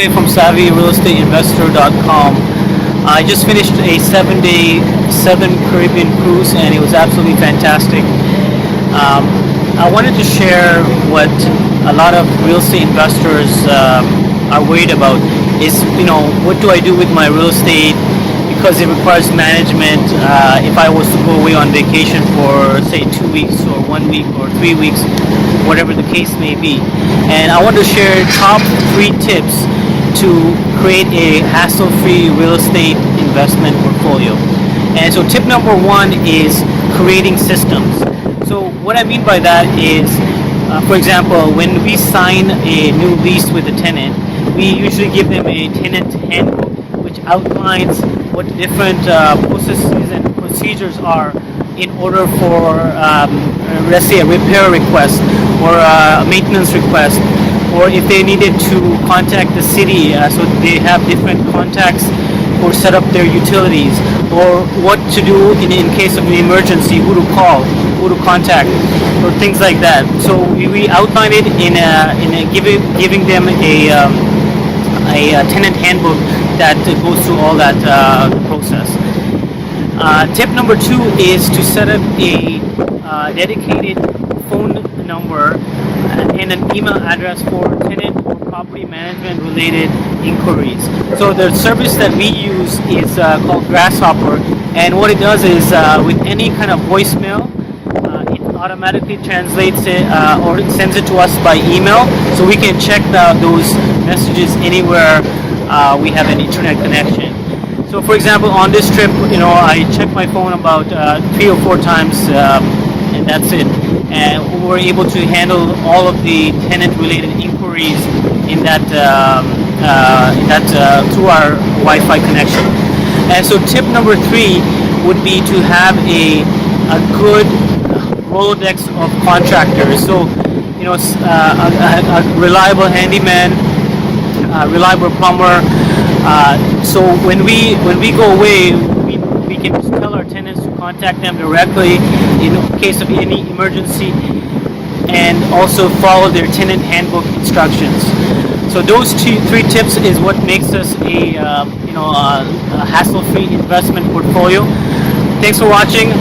Jose from SavvyRealEstateInvestor.com. I just finished a 7-day Southern Caribbean cruise and it was absolutely fantastic. I wanted to share what a lot of real estate investors are worried about is, what do I do with my real estate because it requires management if I was to go away on vacation for say 2 weeks or 1 week or 3 weeks, whatever the case may be. And I want to share top 3 tips to create a hassle-free real estate investment portfolio. And so tip number 1 is creating systems. So what I mean by that is, for example, when we sign a new lease with a tenant, we usually give them a tenant handbook which outlines what different processes and procedures are in order for, let's say, a repair request or a maintenance request, or if they needed to contact the city, so they have different contacts or set up their utilities, or what to do in case of an emergency, who to call, who to contact, or things like that. So we outline it in giving them a tenant handbook that goes through all that process. Tip number 2 is to set up a dedicated phone number and an email address for tenant or property management related inquiries. So the service that we use is called Grasshopper, and what it does is with any kind of voicemail, it automatically translates it or it sends it to us by email, so we can check those messages anywhere we have an internet connection. So for example, on this trip, I checked my phone about 3 or 4 times, and that's it. And we're able to handle all of the tenant-related inquiries in that through our Wi-Fi connection. And so tip number 3 would be to have a good Rolodex of contractors. So a reliable handyman, reliable plumber. So when we go away, we can just tell our tenants to contact them directly in case of any emergency, and also follow their tenant handbook instructions. So those 3 tips is what makes us a hassle-free investment portfolio. Thanks for watching.